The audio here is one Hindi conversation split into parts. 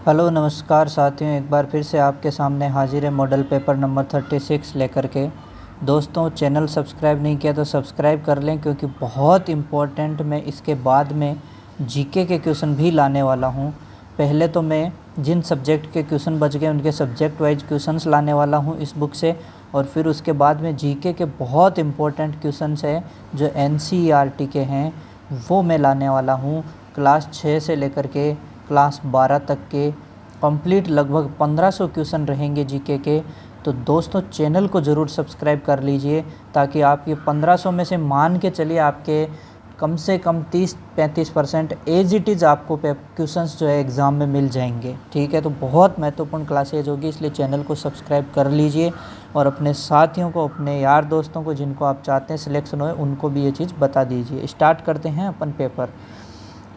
हेलो नमस्कार साथियों, एक बार फिर से आपके सामने हाजिर है मॉडल पेपर नंबर 36 लेकर के। दोस्तों, चैनल सब्सक्राइब नहीं किया तो सब्सक्राइब कर लें, क्योंकि बहुत इम्पोर्टेंट मैं इसके बाद में जीके के क्वेश्चन भी लाने वाला हूं। पहले तो मैं जिन सब्जेक्ट के क्वेश्चन बच गए उनके सब्जेक्ट वाइज क्वेश्चंस लाने वाला हूं इस बुक से, और फिर उसके बाद में जीके के बहुत इम्पोर्टेंट क्वेश्चंस है जो एनसीईआरटी के हैं वो मैं लाने वाला हूं। क्लास 6 से लेकर के क्लास 12 तक के कंप्लीट लगभग 1500 क्वेश्चन रहेंगे जीके के। तो दोस्तों, चैनल को ज़रूर सब्सक्राइब कर लीजिए, ताकि आप ये 1500 में से मान के चलिए आपके कम से कम 30-35% एज इट इज़ आपको क्वेश्चंस जो है एग्ज़ाम में मिल जाएंगे। ठीक है, तो बहुत महत्वपूर्ण क्लासेज होगी, इसलिए चैनल को सब्सक्राइब कर लीजिए और अपने साथियों को, अपने यार दोस्तों को जिनको आप चाहते हैं सिलेक्शन होए, उनको भी ये चीज़ बता दीजिए। स्टार्ट करते हैं अपन पेपर।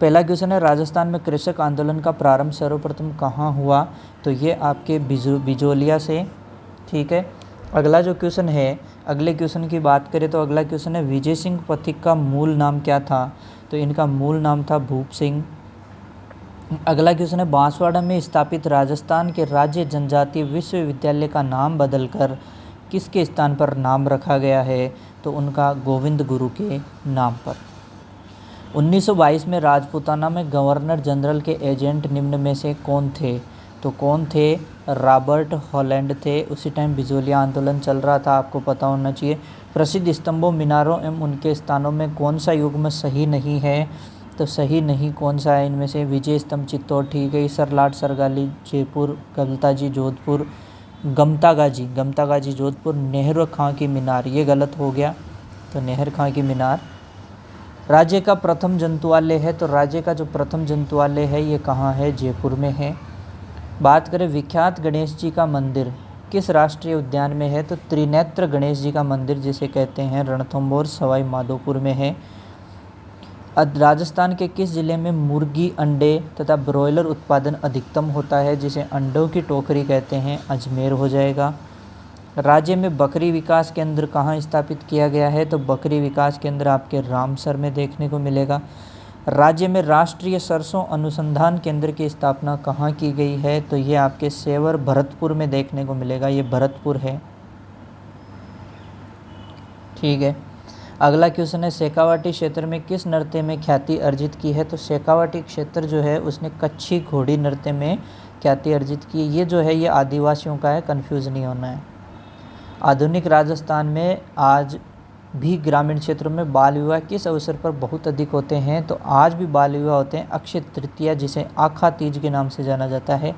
पहला क्वेश्चन है, राजस्थान में कृषक आंदोलन का प्रारंभ सर्वप्रथम कहाँ हुआ? तो ये आपके बिजोलिया से। ठीक है, अगला जो क्वेश्चन है, अगले क्वेश्चन की बात करें तो अगला क्वेश्चन है, विजय सिंह पथिक का मूल नाम क्या था? तो इनका मूल नाम था भूप सिंह। अगला क्वेश्चन है, बांसवाड़ा में स्थापित राजस्थान के राज्य जनजातीय विश्वविद्यालय का नाम बदलकर किसके स्थान पर नाम रखा गया है? तो उनका गोविंद गुरु के नाम पर। 1922 में राजपूताना में गवर्नर जनरल के एजेंट निम्न में से कौन थे? तो कौन थे? रॉबर्ट हॉलैंड थे। उसी टाइम बिजोलिया आंदोलन चल रहा था, आपको पता होना चाहिए। प्रसिद्ध स्तंभों, मीनारों एवं उनके स्थानों में कौन सा युग्म सही नहीं है? तो सही नहीं कौन सा है इनमें से? विजय स्तंभ चित्तौड़ ठीक है। सरलाट सरगाली जयपुर, गलताजी जोधपुर, गमतागाजी जोधपुर, नेहरू खां की मीनार ये गलत हो गया, तो नेहरू खां की मीनार। राज्य का प्रथम जंतुआलय है, तो राज्य का जो प्रथम जंतुआलय है ये कहाँ है? जयपुर में है। बात करें विख्यात गणेश जी का मंदिर किस राष्ट्रीय उद्यान में है? तो त्रिनेत्र गणेश जी का मंदिर जिसे कहते हैं रणथंभौर सवाई माधोपुर में है। राजस्थान के किस जिले में मुर्गी, अंडे तथा ब्रॉयलर उत्पादन अधिकतम होता है, जिसे अंडों की टोकरी कहते हैं? अजमेर हो जाएगा। राज्य में बकरी विकास केंद्र कहाँ स्थापित किया गया है? तो बकरी विकास केंद्र आपके रामसर में देखने को मिलेगा। राज्य में राष्ट्रीय सरसों अनुसंधान केंद्र की स्थापना कहाँ की गई है? तो ये आपके सेवर भरतपुर में देखने को मिलेगा, ये भरतपुर है। ठीक है, अगला क्वेश्चन है, शेखावाटी क्षेत्र में किस नृत्य में ख्याति अर्जित की है? तो शेखावाटी क्षेत्र जो है उसने कच्छी घोड़ी नृत्य में ख्याति अर्जित की। ये जो है ये आदिवासियों का है, कन्फ्यूज़ नहीं होना है। आधुनिक राजस्थान में आज भी ग्रामीण क्षेत्रों में बाल विवाह किस अवसर पर बहुत अधिक होते हैं? तो आज भी बाल विवाह होते हैं अक्षय तृतीया, जिसे आखा तीज के नाम से जाना जाता है।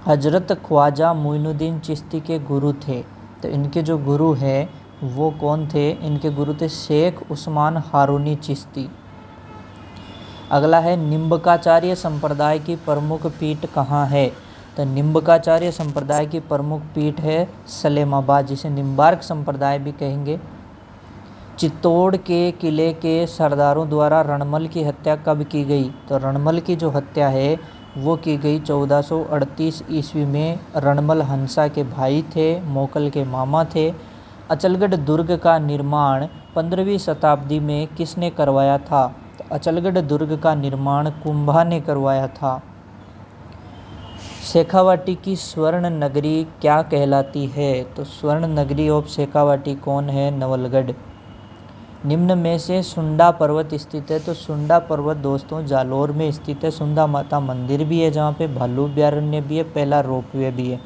हजरत ख्वाजा मोइनुद्दीन चिश्ती के गुरु थे, तो इनके जो गुरु हैं वो कौन थे? इनके गुरु थे शेख उस्मान हारूनी चिश्ती। अगला है, निम्बकाचार्य संप्रदाय की प्रमुख पीठ कहाँ है? तो निम्बकाचार्य संप्रदाय की प्रमुख पीठ है सलेमाबाद, जिसे निम्बार्क संप्रदाय भी कहेंगे। चित्तौड़ के किले के सरदारों द्वारा रणमल की हत्या कब की गई? तो रणमल की जो हत्या है वो की गई 1438 ईस्वी में। रणमल हंसा के भाई थे, मोकल के मामा थे। अचलगढ़ दुर्ग का निर्माण 15वीं शताब्दी में किसने करवाया था? तो अचलगढ़ दुर्ग का निर्माण कुंभा ने करवाया था। शेखावाटी की स्वर्ण नगरी क्या कहलाती है? तो स्वर्ण नगरी ऑफ शेखावाटी कौन है? नवलगढ़। निम्न में से सुंडा पर्वत स्थित है? तो सुंडा पर्वत दोस्तों जालोर में स्थित है। सुंडा माता मंदिर भी है जहाँ पे, भालू अभयारण्य भी है, पहला रोपवे भी है।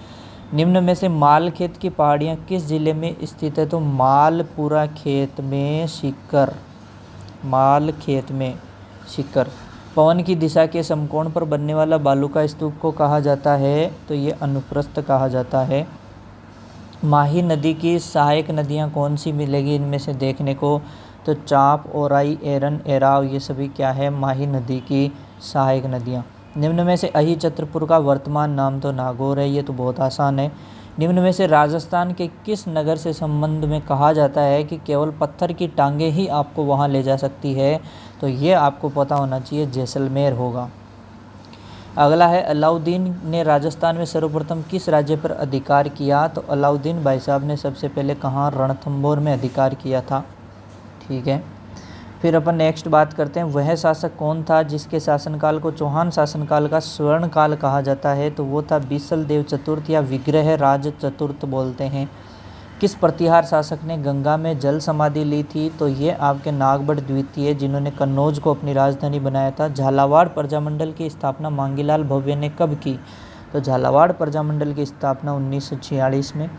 निम्न में से मालखेत की पहाड़ियाँ किस जिले में स्थित है? तो मालपुरा खेत में सीकर, मालखेत में सीकर। पवन की दिशा के समकोण पर बनने वाला बालू का स्तूप को कहा जाता है? तो ये अनुप्रस्थ कहा जाता है। माही नदी की सहायक नदियाँ कौन सी मिलेगी इनमें से देखने को? तो चांप, ओराई, एरन, एराव ये सभी क्या है? माही नदी की सहायक नदियाँ। निम्न में से अहि छत्रपुर का वर्तमान नाम? तो नागौर है, ये तो बहुत आसान है। निम्न में से राजस्थान के किस नगर से संबंध में कहा जाता है कि केवल पत्थर की टांगें ही आपको वहां ले जा सकती है? तो ये आपको पता होना चाहिए, जैसलमेर होगा। अगला है, अलाउद्दीन ने राजस्थान में सर्वप्रथम किस राज्य पर अधिकार किया? तो भाई साहब ने सबसे पहले कहाँ? रणथंभौर में अधिकार किया था। ठीक है, फिर अपन नेक्स्ट बात करते हैं, वह शासक कौन था जिसके शासनकाल को चौहान शासनकाल का स्वर्ण काल कहा जाता है? तो वो था बीसल देव चतुर्थ या विग्रह राज चतुर्थ बोलते हैं। किस प्रतिहार शासक ने गंगा में जल समाधि ली थी? तो ये आपके नागबड़ द्वितीय, जिन्होंने कन्नौज को अपनी राजधानी बनाया था। झालावाड़ प्रजामंडल की स्थापना मांगीलाल भव्य ने कब की? तो झालावाड़ प्रजामंडल की स्थापना 1946 में,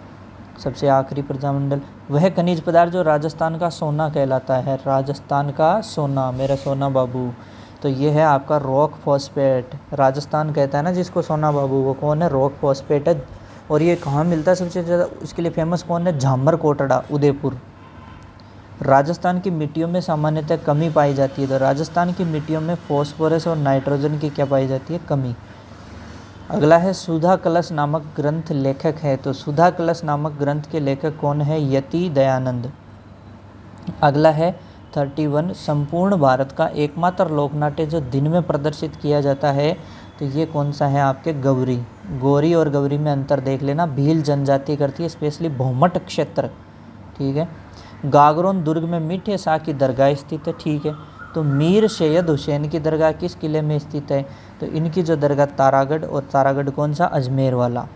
सबसे आखिरी प्रजामंडल। वह खनिज पदार्थ जो राजस्थान का सोना कहलाता है, राजस्थान का सोना, मेरा सोना बाबू, तो ये है आपका रॉक फॉस्फेट। राजस्थान कहता है ना जिसको सोना बाबू, वो कौन है? रॉक फॉस्फेट है। और ये कहाँ मिलता है सबसे ज़्यादा? इसके लिए फेमस कौन है? झामर कोटड़ा, उदयपुर। राजस्थान की मिट्टियों में सामान्यतः कमी पाई जाती है, तो राजस्थान की मिट्टियों में फॉस्फोरस और नाइट्रोजन की क्या पाई जाती है? कमी। अगला है सुधा कलश नामक ग्रंथ लेखक है, तो सुधा कलश नामक ग्रंथ के लेखक कौन है? यति दयानंद। अगला है 31, संपूर्ण भारत का एकमात्र लोकनाट्य जो दिन में प्रदर्शित किया जाता है, तो ये कौन सा है? आपके गौरी। गौरी और गौरी में अंतर देख लेना, भील जनजाति करती है, स्पेशली भौमट क्षेत्र, ठीक है। गागरोन दुर्ग में मीठे शाह की दरगाह स्थित है, ठीक है। तो मीर सैयद हुसैन की दरगाह किस किले में स्थित है? तो इनकी जो दरगाह तारागढ़, और तारागढ़ कौन सा? अजमेर वाला।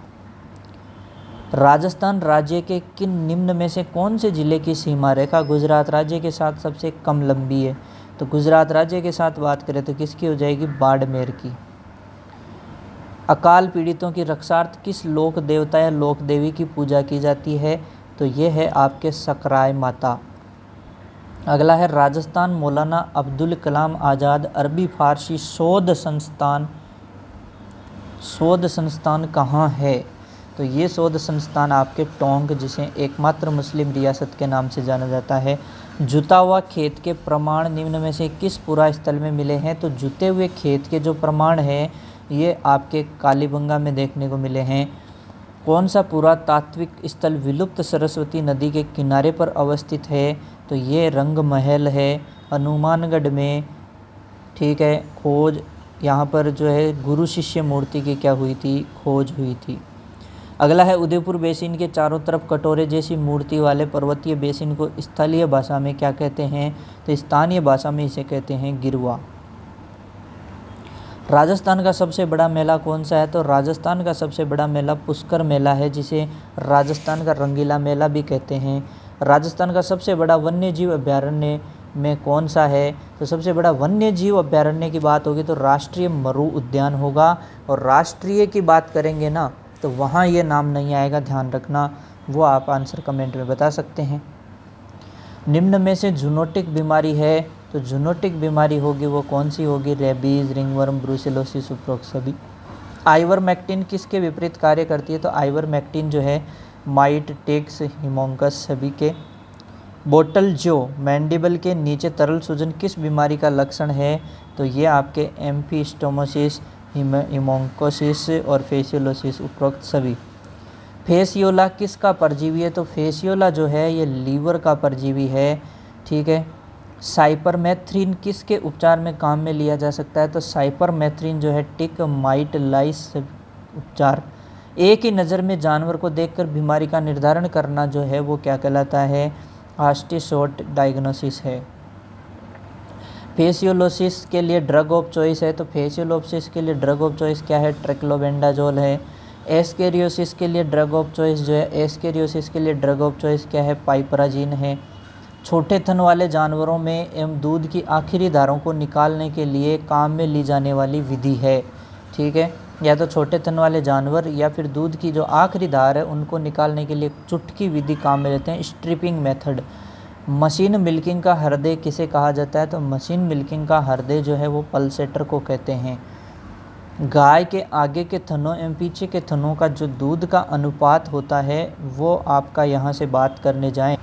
राजस्थान राज्य के किन निम्न में से कौन से जिले की सीमा रेखा गुजरात राज्य के साथ सबसे कम लंबी है? तो गुजरात राज्य के साथ बात करें तो किसकी हो जाएगी? बाड़मेर की। अकाल पीड़ितों की रक्षार्थ किस लोक देवता या लोक देवी की पूजा की जाती है? तो ये है आपके सकराय माता। अगला है राजस्थान मौलाना अब्दुल कलाम आज़ाद अरबी फारसी शोध संस्थान कहाँ है? तो ये शोध संस्थान आपके टोंक, जिसे एकमात्र मुस्लिम रियासत के नाम से जाना जाता है। जुता हुआ खेत के प्रमाण निम्न में से किस पुरा स्थल में मिले हैं? तो जुते हुए खेत के जो प्रमाण हैं ये आपके कालीबंगा में देखने को मिले हैं। कौन सा पुरातात्विक स्थल विलुप्त सरस्वती नदी के किनारे पर अवस्थित है? तो ये रंग महल है, हनुमानगढ़ में, ठीक है। खोज यहाँ पर जो है गुरु शिष्य मूर्ति की क्या हुई थी? खोज हुई थी। अगला है उदयपुर बेसिन के चारों तरफ कटोरे जैसी मूर्ति वाले पर्वतीय बेसिन को स्थलीय भाषा में क्या कहते हैं? तो स्थानीय भाषा में इसे कहते हैं गिरवा। राजस्थान का सबसे बड़ा मेला कौन सा है? तो राजस्थान का सबसे बड़ा मेला पुष्कर मेला है, जिसे राजस्थान का रंगीला मेला भी कहते हैं। राजस्थान का सबसे बड़ा वन्य जीव अभ्यारण्य में कौन सा है? तो सबसे बड़ा वन्य जीव अभ्यारण्य की बात होगी तो राष्ट्रीय मरु उद्यान होगा। और राष्ट्रीय की बात करेंगे ना तो वहाँ ये नाम नहीं आएगा, ध्यान रखना, वो आप आंसर कमेंट में बता सकते हैं। निम्न में से जूनोटिक बीमारी है, तो जूनोटिक बीमारी होगी वो कौन सी होगी? रेबीज, रिंगवर्म, ब्रूसेलोसिस, उपरोक्त सभी। आइवरमेक्टिन किसके विपरीत कार्य करती है? तो आइवरमेक्टिन जो है माइट, टिक्स, हिमोंकस सभी के। बोटल जो मैंडिबल के नीचे तरल सूजन किस बीमारी का लक्षण है? तो ये आपके एम्फिस्टोमोसिस, हिमोंकोसिस और फेसियोलोसिस, उपरोक्त सभी। फेसियोला किसका परजीवी है? तो फेसियोला जो है ये लीवर का परजीवी है, ठीक है। साइपरमेथ्रिन किसके उपचार में काम में लिया जा सकता है? तो साइपरमेथ्रिन जो है टिक, माइट, लाइस उपचार। एक ही नज़र में जानवर को देखकर बीमारी का निर्धारण करना जो है वो क्या कहलाता है? हास्टी-शॉर्ट डायग्नोसिस है। फेसियोलोसिस के लिए ड्रग ऑफ चॉइस है, तो फेसियोलोसिस के लिए ड्रग ऑफ चॉइस क्या है? ट्रेक्लोबेंडाजोल है। एस्केरियोसिस के लिए ड्रग ऑफ चॉइस जो है, एस्केरियोसिस के लिए ड्रग ऑफ चॉइस क्या है? पाइपराजिन है। छोटे थन वाले जानवरों में एवं दूध की आखिरी धारों को निकालने के लिए काम में ली जाने वाली विधि है, ठीक है। या तो छोटे थन वाले जानवर या फिर दूध की जो आखिरी धार है उनको निकालने के लिए चुटकी विधि काम में लेते हैं, स्ट्रिपिंग मेथड। मशीन मिल्किंग का हृदय किसे कहा जाता है? तो मशीन मिल्किंग का हृदय जो है वो पल्सेटर को कहते हैं। गाय के आगे के थनों एवं पीछे के थनों का जो दूध का अनुपात होता है वो आपका यहाँ से बात करने जाएं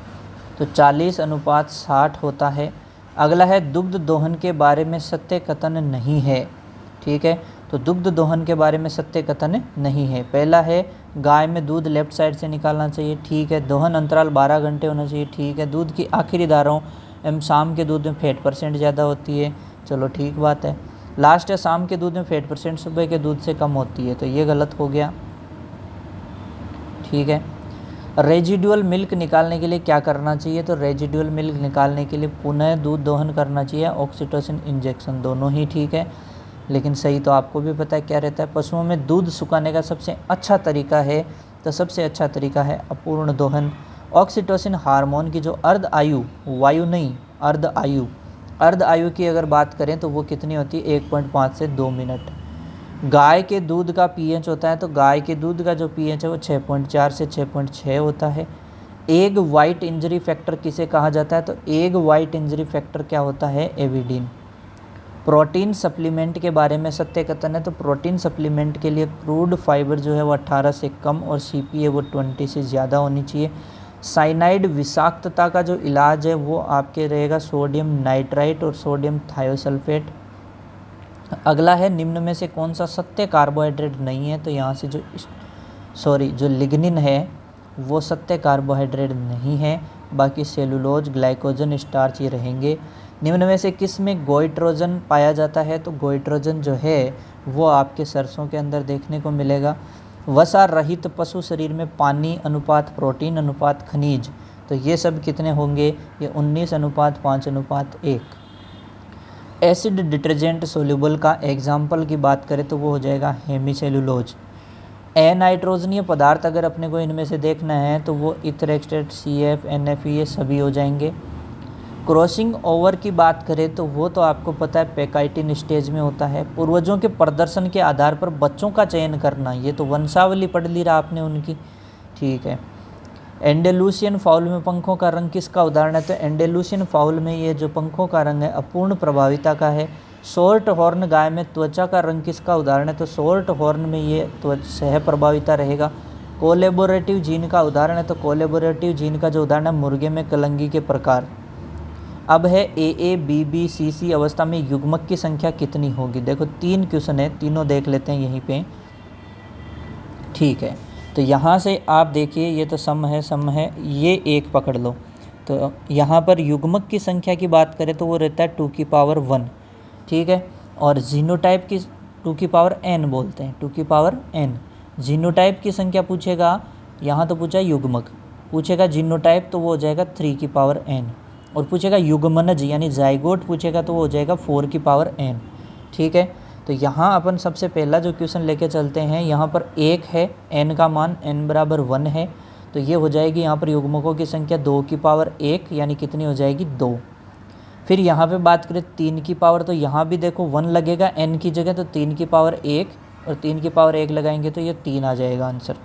तो 40:60 होता है। अगला है दुग्ध दोहन के बारे में सत्य कथन नहीं है, ठीक है। तो दुग्ध दोहन के बारे में सत्य कथन नहीं है। पहला है गाय में दूध लेफ्ट साइड से निकालना चाहिए, ठीक है। दोहन अंतराल 12 घंटे होना चाहिए, ठीक है। दूध की आखिरी धारों एवं शाम के दूध में फैट % ज़्यादा होती है, चलो ठीक बात है। लास्ट है शाम के दूध में फैट % सुबह के दूध से कम होती है, तो ये गलत हो गया, ठीक है। रेजिडुअल मिल्क निकालने के लिए क्या करना चाहिए? तो रेजिडुअल मिल्क निकालने के लिए पुनः दूध दोहन करना चाहिए, ऑक्सीटोसिन इंजेक्शन, दोनों ही ठीक है। लेकिन सही तो आपको भी पता है क्या रहता है। पशुओं में दूध सुखाने का सबसे अच्छा तरीका है, तो सबसे अच्छा तरीका है अपूर्ण दोहन। ऑक्सीटोसिन हार्मोन की जो अर्ध आयु, वायु नहीं अर्ध आयु की अगर बात करें तो वो कितनी होती है? 1.5 से 2 मिनट। गाय के दूध का पीएच होता है, तो गाय के दूध का जो पीएच है वो 6.4 से 6.6 होता है। एग वाइट इंजरी फैक्टर किसे कहा जाता है? तो एग वाइट इंजरी फैक्टर क्या होता है? एविडीन। प्रोटीन सप्लीमेंट के बारे में सत्य कथन है, तो प्रोटीन सप्लीमेंट के लिए क्रूड फाइबर जो है वो 18 से कम और सीपीए वो 20 से ज़्यादा होनी चाहिए। साइनाइड विषाक्तता का जो इलाज है वो आपके रहेगा सोडियम नाइट्राइट और सोडियम थायोसल्फेट। अगला है निम्न में से कौन सा सत्य कार्बोहाइड्रेट नहीं है? तो यहाँ से जो लिग्निन है वो सत्य कार्बोहाइड्रेट नहीं है, बाकी सेलुलोज, ग्लाइकोजन, स्टार्च ये रहेंगे। निम्न में से किस में गोइट्रोजन पाया जाता है? तो गोइट्रोजन जो है वो आपके सरसों के अंदर देखने को मिलेगा। वसा रहित पशु शरीर में पानी अनुपात, प्रोटीन अनुपात, खनिज, तो ये सब कितने होंगे? ये 19:5:1। एसिड डिटर्जेंट सोल्यूबल का एग्जाम्पल की बात करें तो वो हो जाएगा हेमीसेलुलोज। अनाइट्रोजनीय पदार्थ अगर अपने को इनमें से देखना है तो वो इथर एक्सट्रेट, CF, NF ये सभी हो जाएंगे। क्रॉसिंग ओवर की बात करें तो वो तो आपको पता है पैकाइटिन स्टेज में होता है। पूर्वजों के प्रदर्शन के आधार पर बच्चों का चयन करना, ये तो वंशावली पढ़ ली रहा आपने उनकी, ठीक है। एंडेलुसियन फाउल में पंखों का रंग किसका उदाहरण है? तो एंडेलुसियन फाउल में ये जो पंखों का रंग है अपूर्ण प्रभाविता का है। शॉर्ट हॉर्न गाय में त्वचा का रंग किसका उदाहरण है? तो शॉर्ट हॉर्न में ये सह प्रभाविता रहेगा। कोलेबोरेटिव जीन का उदाहरण है, तो कोलेबोरेटिव जीन का जो उदाहरण है मुर्गे में कलंगी के प्रकार। अब है AA, BB, CC अवस्था में युग्मक की संख्या कितनी होगी? देखो 3 क्वेश्चन है, तीनों देख लेते हैं यहीं पे, ठीक है। तो यहाँ से आप देखिए ये तो सम है, ये एक पकड़ लो। तो यहाँ पर युग्मक की संख्या की बात करें तो वो रहता है 2 की पावर 1, ठीक है। और जीनोटाइप की 2 की पावर n बोलते हैं, 2 की पावर n। जीनोटाइप की संख्या पूछेगा, यहाँ तो पूछा युग्मक, पूछेगा जीनोटाइप तो वो हो जाएगा 3 की पावर n, और पूछेगा युग्मनज यानी जाइगोट पूछेगा तो वो हो जाएगा 4 की पावर n, ठीक है। तो यहाँ अपन सबसे पहला जो क्वेश्चन लेके चलते हैं, यहाँ पर 1 है, n का मान n बराबर 1 है, तो ये हो जाएगी यहाँ पर युग्मकों की संख्या 2 की पावर 1 यानी कितनी हो जाएगी? 2। फिर यहाँ पे बात करें 3 की पावर, तो यहाँ भी देखो 1 लगेगा n की जगह, तो 3 की पावर 1 और 3 की पावर 1 लगाएंगे तो ये 3 आ जाएगा आंसर।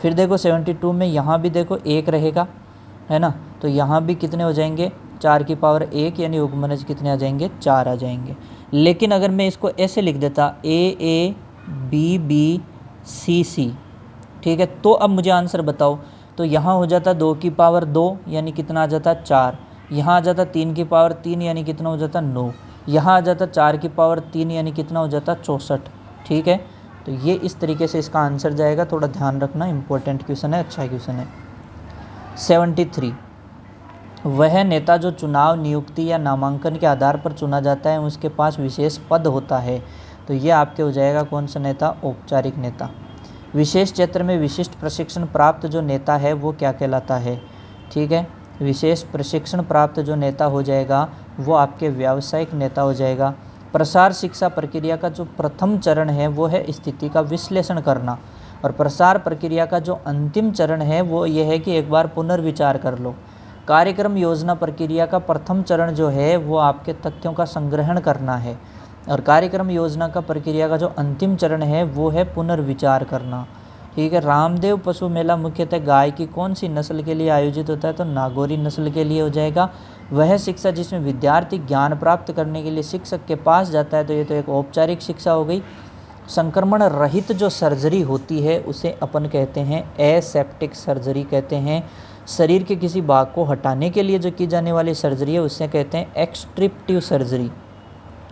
फिर देखो 72 में यहाँ भी देखो 1 रहेगा, है ना, तो यहाँ भी कितने हो जाएंगे? 4 की पावर 1 यानी युग्मनज कितने आ जाएंगे? 4 आ जाएंगे। लेकिन अगर मैं इसको ऐसे लिख देता AA, BB, CC, ठीक है, तो अब मुझे आंसर बताओ। तो यहाँ हो जाता 2 की पावर 2 यानी कितना आ जाता? 4। यहाँ आ जाता 3 की पावर 3 यानी कितना हो जाता? 9। यहाँ आ जाता 4 की पावर 3 यानी कितना हो जाता? 64, ठीक है। तो ये इस तरीके से इसका आंसर जाएगा, थोड़ा ध्यान रखना, इंपॉर्टेंट क्वेश्चन है, अच्छा क्वेश्चन है। 73, वह नेता जो चुनाव, नियुक्ति या नामांकन के आधार पर चुना जाता है उसके पास विशेष पद होता है, तो ये आपके हो जाएगा कौन सा नेता? औपचारिक नेता। विशेष क्षेत्र में विशिष्ट प्रशिक्षण प्राप्त जो नेता है वो क्या कहलाता है? ठीक है, विशेष प्रशिक्षण प्राप्त जो नेता हो जाएगा वो आपके व्यावसायिक नेता हो जाएगा। प्रसार शिक्षा प्रक्रिया का जो प्रथम चरण है वो है स्थिति का विश्लेषण करना, और प्रसार प्रक्रिया का जो अंतिम चरण है वो ये है कि एक बार पुनर्विचार कर लो। कार्यक्रम योजना प्रक्रिया का प्रथम चरण जो है वो आपके तथ्यों का संग्रहण करना है, और कार्यक्रम योजना का प्रक्रिया का जो अंतिम चरण है वो है पुनर्विचार करना। ठीक है, रामदेव पशु मेला मुख्यतः गाय की कौन सी नस्ल के लिए आयोजित होता है? तो नागौरी नस्ल के लिए हो जाएगा। वह शिक्षा जिसमें विद्यार्थी ज्ञान प्राप्त करने के लिए शिक्षक के पास जाता है, तो ये तो एक औपचारिक शिक्षा हो गई। संक्रमण रहित जो सर्जरी होती है उसे अपन कहते हैं एसेप्टिक सर्जरी कहते हैं। शरीर के किसी भाग को हटाने के लिए जो की जाने वाली सर्जरी है उसे कहते हैं एक्सट्रिप्टिव सर्जरी।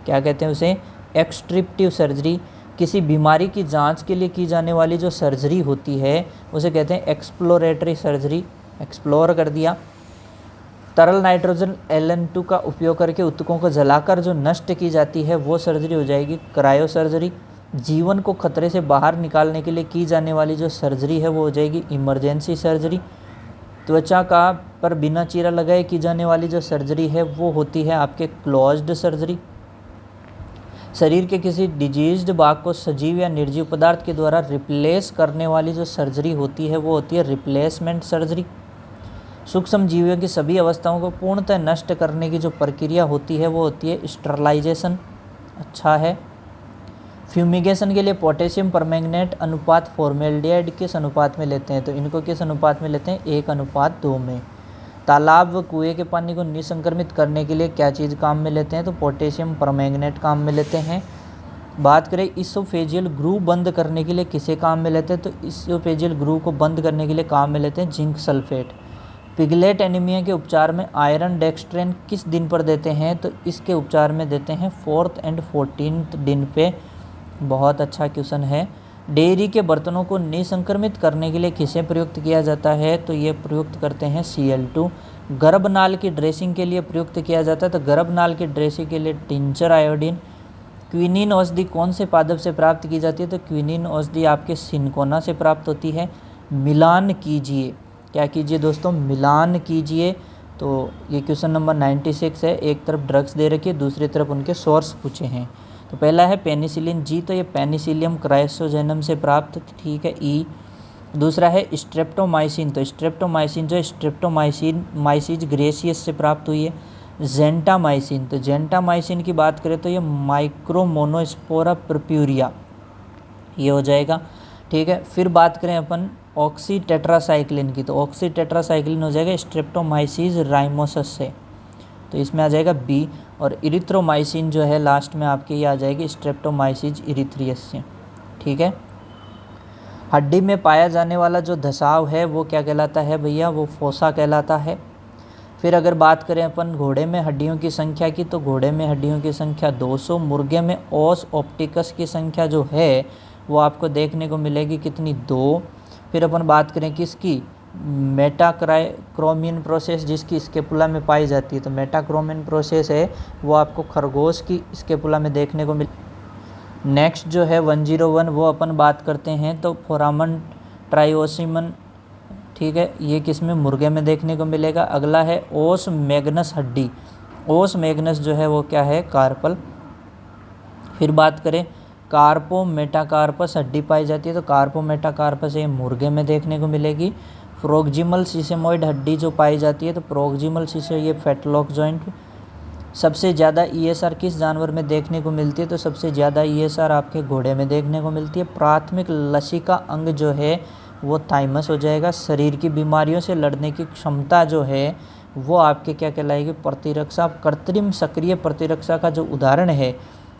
क्या कहते हैं उसे? एक्सट्रिप्टिव सर्जरी। किसी बीमारी की जांच के लिए की जाने वाली जो सर्जरी होती है उसे कहते हैं एक्सप्लोरेटरी सर्जरी। एक्सप्लोर कर दिया। तरल नाइट्रोजन Ln2 का उपयोग करके ऊतकों को जलाकर जो नष्ट की जाती है वो सर्जरी हो जाएगी क्रायो सर्जरी। जीवन को खतरे से बाहर निकालने के लिए की जाने वाली जो सर्जरी है वो हो जाएगी इमरजेंसी सर्जरी। त्वचा का पर बिना चीरा लगाए की जाने वाली जो सर्जरी है वो होती है आपके क्लोज्ड सर्जरी। शरीर के किसी डिजीज्ड भाग को सजीव या निर्जीव पदार्थ के द्वारा रिप्लेस करने वाली जो सर्जरी होती है वो होती है रिप्लेसमेंट सर्जरी। सूक्ष्म जीवियों की सभी अवस्थाओं को पूर्णतः नष्ट करने की जो प्रक्रिया होती है वो होती है स्टरलाइजेशन। अच्छा है। फ्यूमिगेशन के लिए पोटेशियम परमैंगनेट अनुपात फॉर्मेल्डिहाइड किस अनुपात में लेते हैं? तो इनको किस अनुपात में लेते हैं? 1:2 में। तालाब व कुएं के पानी को निसंक्रमित करने के लिए क्या चीज़ काम में लेते हैं? तो पोटेशियम परमैंगनेट काम में लेते हैं। बात करें इसोफेजियल ग्रूव बंद करने के लिए किसे काम में लेते हैं? तो इसोफेजियल ग्रूव को बंद करने के लिए काम में लेते हैं जिंक सल्फेट। पिगलेट एनीमिया के उपचार में आयरन डेक्सट्रेन किस दिन पर देते हैं? तो इसके उपचार में देते हैं 4th and 14th दिन पे। बहुत अच्छा क्वेश्चन है। डेयरी के बर्तनों को निसंक्रमित करने के लिए किसे प्रयुक्त किया जाता है? तो ये प्रयुक्त करते हैं Cl2। गर्भनाल की ड्रेसिंग के लिए प्रयुक्त किया जाता है, तो गर्भनाल की ड्रेसिंग के लिए टिंचर आयोडीन। क्विनीन औषधि कौन से पादप से प्राप्त की जाती है? तो क्विनीन औषधि आपके सिनकोना से प्राप्त होती है। मिलान कीजिए, क्या कीजिए दोस्तों? मिलान कीजिए। तो ये क्वेश्चन नंबर 96 है। एक तरफ ड्रग्स दे रखी है, दूसरी तरफ उनके सोर्स पूछे हैं। तो पहला है पेनिसिलिन जी, तो ये पेनिसिलियम क्राइसोजेनम से प्राप्त, ठीक है, ई। दूसरा है स्ट्रेप्टोमाइसिन, तो स्ट्रेप्टोमाइसिन जो स्ट्रेप्टोमाइसिन माइसिस ग्रेसियस से प्राप्त हुई है। जेंटामाइसिन, तो जेंटामाइसिन की बात करें तो ये माइक्रोमोनोस्पोरा परप्यूरिया, ये हो जाएगा, ठीक है। फिर बात करें अपन ऑक्सी टेट्रासाइक्लिन की, तो ऑक्सी टेट्रासाइक्लिन हो जाएगा स्ट्रेप्टोमाइसिस राइमोसस से, तो इसमें आ जाएगा बी। और इरिथ्रोमाइसिन जो है लास्ट में आपके ये आ जाएगी स्ट्रेप्टोमाइसिस इरिथ्रियस से, ठीक है। हड्डी में पाया जाने वाला जो धसाव है वो क्या कहलाता है भैया? वो फोसा कहलाता है। फिर अगर बात करें अपन घोड़े में हड्डियों की संख्या की, तो घोड़े में हड्डियों की संख्या 200। मुर्गे में ओस ऑप्टिकस की संख्या जो है वो आपको देखने को मिलेगी कितनी? 2। फिर अपन बात करें किसकी? मेटाक्रोमियन प्रोसेस जिसकी स्केपुला में पाई जाती है, तो मेटाक्रोमियन प्रोसेस है वो आपको खरगोश की स्केपुला में देखने को मिल। नेक्स्ट जो है 101 वो अपन बात करते हैं, तो फोरामन ट्राइओसिमन, ठीक है, ये किस में? मुर्गे में देखने को मिलेगा। अगला है ओस मैग्नस हड्डी, ओस मैग्नस जो है वो क्या है? कार्पल। फिर बात करें कार्पो मेटाकार्पस हड्डी पाई जाती है, तो कार्पो मेटाकार्पस ये मुर्गे में देखने को मिलेगी। प्रोक्सिमल सिसेमोइड हड्डी जो पाई जाती है, तो प्रोक्सिमल सिसे ये फेटलॉक जॉइंट। सबसे ज़्यादा ईएसआर किस जानवर में देखने को मिलती है? तो सबसे ज़्यादा ईएसआर आपके घोड़े में देखने को मिलती है। प्राथमिक लसिका अंग जो है वो थाइमस हो जाएगा। शरीर की बीमारियों से लड़ने की क्षमता जो है वो आपके क्या कहलाएगी? प्रतिरक्षा। कृत्रिम सक्रिय प्रतिरक्षा का जो उदाहरण है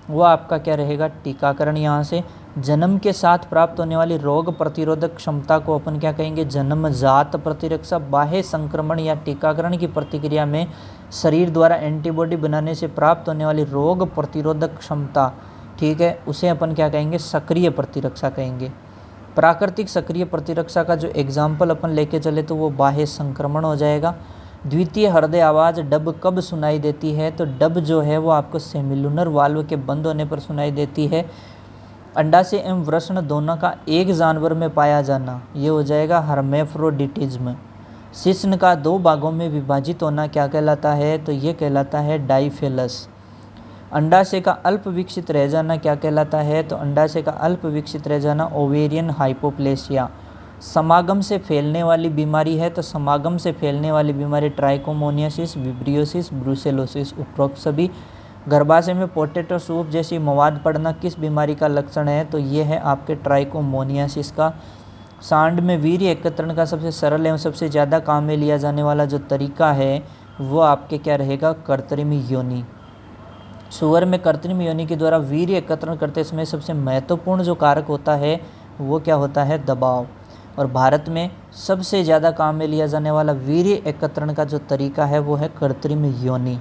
वो आपका क्या रहेगा? टीकाकरण। यहाँ से जन्म के साथ प्राप्त होने वाली रोग प्रतिरोधक क्षमता को अपन क्या कहेंगे? जन्मजात प्रतिरक्षा। बाह्य संक्रमण या टीकाकरण की प्रतिक्रिया में शरीर द्वारा एंटीबॉडी बनाने से प्राप्त होने वाली रोग प्रतिरोधक क्षमता, ठीक है, उसे अपन क्या कहेंगे? सक्रिय प्रतिरक्षा कहेंगे। प्राकृतिक सक्रिय प्रतिरक्षा का जो एग्जाम्पल अपन लेके चले तो वो बाह्य संक्रमण हो जाएगा। द्वितीय हृदय आवाज़ डब कब सुनाई देती है? तो डब जो है वो आपको सेमिलुनर वाल्व के बंद होने पर सुनाई देती है। अंडाशय एवं वृषण दोनों का एक जानवर में पाया जाना, ये हो जाएगा हर्मेफ्रोडिटिज्म। शिश्न का 2 भागों में विभाजित होना क्या कहलाता है? तो ये कहलाता है डाइफेलस। अंडाशय का अल्प विकसित रह जाना क्या कहलाता है? तो अंडाशय का अल्प विकसित रह जाना ओवेरियन हाइपोप्लेसिया। समागम से फैलने वाली बीमारी है, तो समागम से फैलने वाली बीमारी ट्राइकोमोनियासिस, विब्रियोसिस, ब्रूसेलोसिस। उपरोक्त सभी। गर्भाशय में पोटैटो सूप जैसी मवाद पड़ना किस बीमारी का लक्षण है? तो ये है आपके ट्राइकोमोनियासिस का। सांड में वीर्य एकत्रण का सबसे सरल एवं सबसे ज़्यादा काम में लिया जाने वाला जो तरीका है वो आपके क्या रहेगा? कृत्रिम योनि। सुअर में कृत्रिम योनि के द्वारा वीर्य एकत्रण करते समय सबसे महत्वपूर्ण जो कारक होता है वो क्या होता है? दबाव। और भारत में सबसे ज़्यादा काम में लिया जाने वाला वीर्य एकत्रण का जो तरीका है वो है कृत्रिम योनि।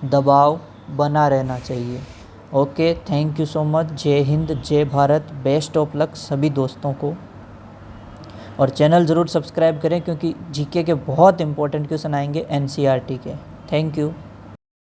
दबाव बना रहना चाहिए। Okay, thank you so much. जय हिंद, जय भारत, बेस्ट ऑफ लक सभी दोस्तों को। और चैनल ज़रूर सब्सक्राइब करें क्योंकि जीके के बहुत इंपॉर्टेंट क्वेश्चन आएंगे एनसीईआरटी के। Thank you.